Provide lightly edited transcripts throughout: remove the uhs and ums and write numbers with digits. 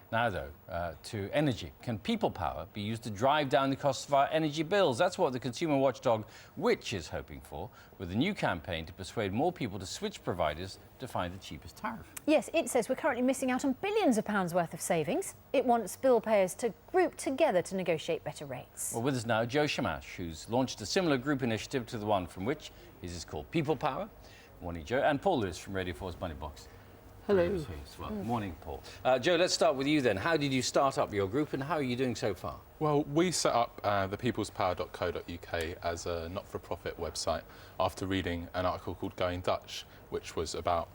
Now, though, to energy. Can people power be used to drive down the costs of our energy bills? That's what the consumer watchdog Which is hoping for, with a new campaign to persuade more people to switch providers to find the cheapest tariff. Yes, it says we're currently missing out on billions of pounds worth of savings. It wants bill payers to group together to negotiate better rates. Well, with us now, Joe Shamash, who's launched a similar group initiative to the one from Which. His is called People Power. Morning, Joe. And Paul Lewis from Radio 4's Money Box. Hello. Well, morning, Paul. Joe, let's start with you then. How did you start up your group and how are you doing so far? Well, we set up thepeoplespower.co.uk as a not-for-profit website after reading an article called Going Dutch, which was about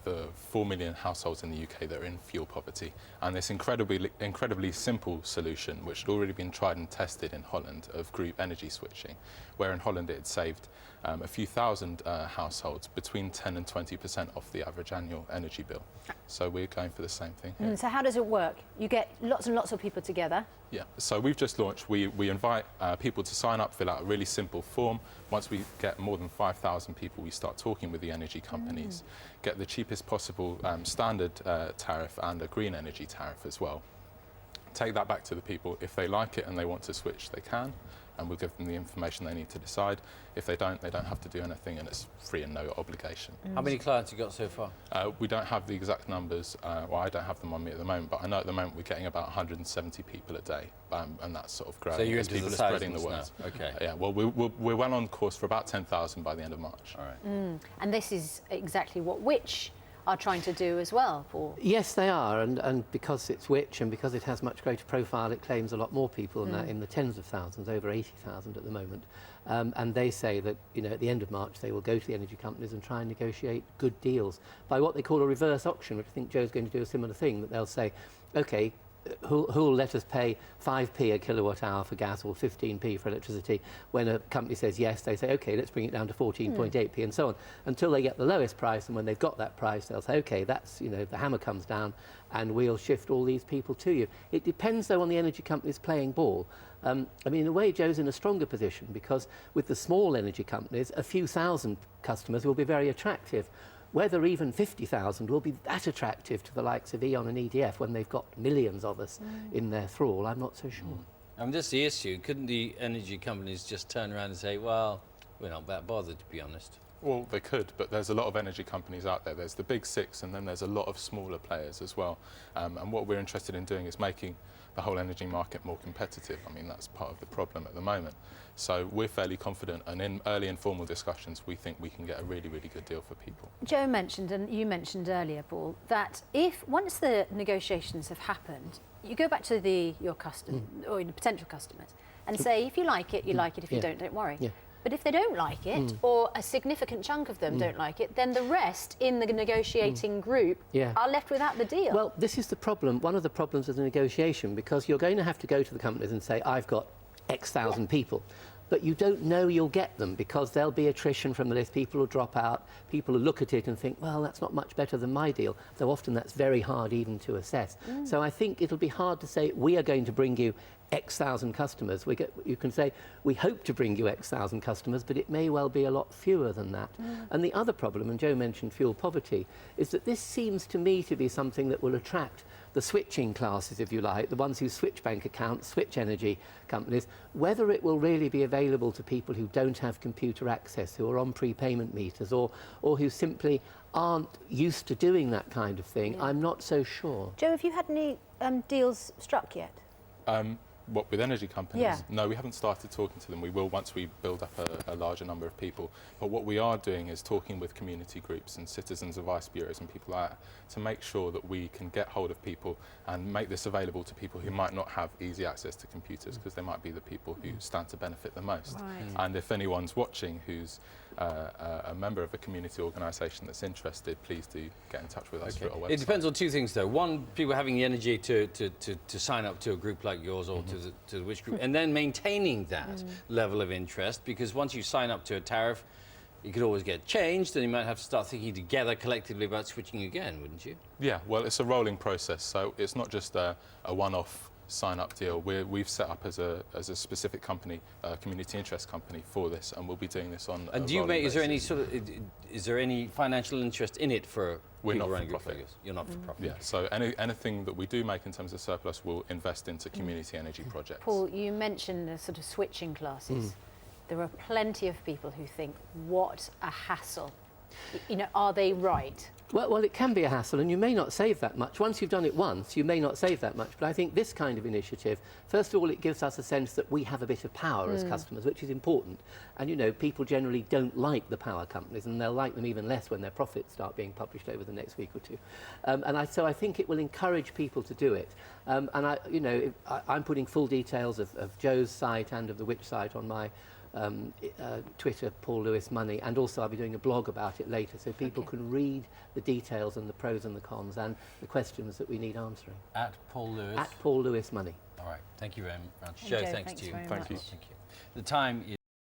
the 4 million households in the UK that are in fuel poverty, and this incredibly simple solution, which had already been tried and tested in Holland, of group energy switching, where in Holland it had saved a few thousand households between 10 and 20% off the average annual energy bill. So we're going for the same thing here. So how does it work? You get lots and lots of people together. Yeah, so we've just launched, we invite people to sign up, fill out a really simple form. Once we get more than 5,000 people, we start talking with the energy companies, get the cheapest possible standard tariff and a green energy tariff as well. Take that back to the people. If they like it and they want to switch, they can, and we'll give them the information they need to decide. If they don't have to do anything, and it's free and no obligation. How many clients have you got so far? We don't have the exact numbers, well, I don't have them on me at the moment, but I know at the moment we're getting about 170 people a day, and that's sort of growing. So you're as into people the are spreading the word. now. Okay. Yeah, well, we're well on course for about 10,000 by the end of March. All right. And this is exactly what Which are trying to do as well, Paul. Yes, they are, and because it's Which and because it has much greater profile, it claims a lot more people than that, in the tens of thousands, over 80,000 at the moment. And they say that, you know, at the end of March they will go to the energy companies and try and negotiate good deals by what they call a reverse auction, which I think Joe's going to do a similar thing, that they'll say, OK, who'll let us pay 5p a kilowatt hour for gas or 15p for electricity? When a company says yes, they say, OK, let's bring it down to 14.8p and so on, until they get the lowest price. And when they've got that price, they'll say, OK, that's, you know, the hammer comes down and we'll shift all these people to you. It depends, though, on the energy companies playing ball. I mean, in a way, Joe's in a stronger position because with the small energy companies, a few thousand customers will be very attractive. Whether even 50,000 will be that attractive to the likes of E.ON and EDF when they've got millions of us in their thrall, I'm not so sure. I mean, that's the issue. Couldn't the energy companies just turn around and say, well, we're not that bothered, to be honest? Well, they could, but there's a lot of energy companies out there. There's the big six, and then there's a lot of smaller players as well. And what we're interested in doing is making the whole energy market more competitive. I mean, that's part of the problem at the moment. So we're fairly confident, and in early informal discussions, we think we can get a really, really good deal for people. Joe mentioned, and you mentioned earlier, Paul, that if once the negotiations have happened, you go back to your customer or your potential customers and say, if you like it, you like it. If you don't worry. Yeah. But if they don't like it, or a significant chunk of them don't like it, then the rest in the negotiating group are left without the deal. Well, this is the problem, one of the problems of the negotiation, because you're going to have to go to the companies and say, I've got X thousand people. But you don't know you'll get them because there'll be attrition from the list. People will drop out. People will look at it and think, well, that's not much better than my deal. Though often that's very hard even to assess. So I think it'll be hard to say, we are going to bring you X thousand customers. You can say, we hope to bring you X thousand customers, but it may well be a lot fewer than that. And the other problem, and Joe mentioned fuel poverty, is that this seems to me to be something that will attract the switching classes, if you like, the ones who switch bank accounts, switch energy companies. Whether it will really be available to people who don't have computer access, who are on prepayment meters, or who simply aren't used to doing that kind of thing, I'm not so sure. Joe, have you had any deals struck yet? What, with energy companies? Yeah. No, we haven't started talking to them. We will once we build up a larger number of people. But what we are doing is talking with community groups and citizens advice bureaus and people like that to make sure that we can get hold of people and make this available to people who might not have easy access to computers, because they might be the people who stand to benefit the most. Right. And if anyone's watching who's a member of a community organisation that's interested, please do get in touch with us through our website. It depends on two things, though. One, people having the energy to sign up to a group like yours or to the Which group, and then maintaining that level of interest, because once you sign up to a tariff, you could always get changed, and you might have to start thinking together collectively about switching again, wouldn't you? Yeah, well, it's a rolling process, so it's not just a one-off sign-up deal. We've set up as a specific company, a community interest company for this, and we'll be doing this on. And do you make? Is there any sort of? Is there any financial interest in it for? We're people not running for groups profit. like this? You're not for profit. Yeah. So anything that we do make in terms of surplus, we'll invest into community energy projects. Paul, you mentioned the sort of switching classes. There are plenty of people who think, what a hassle. You know, are they right? Well, it can be a hassle, and you may not save that much. Once you've done it once, you may not save that much. But I think this kind of initiative, first of all, it gives us a sense that we have a bit of power as customers, which is important. And, you know, people generally don't like the power companies, and they'll like them even less when their profits start being published over the next week or two. So I think it will encourage people to do it. I'm putting full details of Joe's site and of the Which site on my Twitter, Paul Lewis Money, and also I'll be doing a blog about it later, so people can read the details and the pros and the cons and the questions that we need answering. At Paul Lewis. At Paul Lewis Money. All right. Thank you very much. And Joe, Joe, thanks thanks to you. very Thank you. much. Thank you. The time is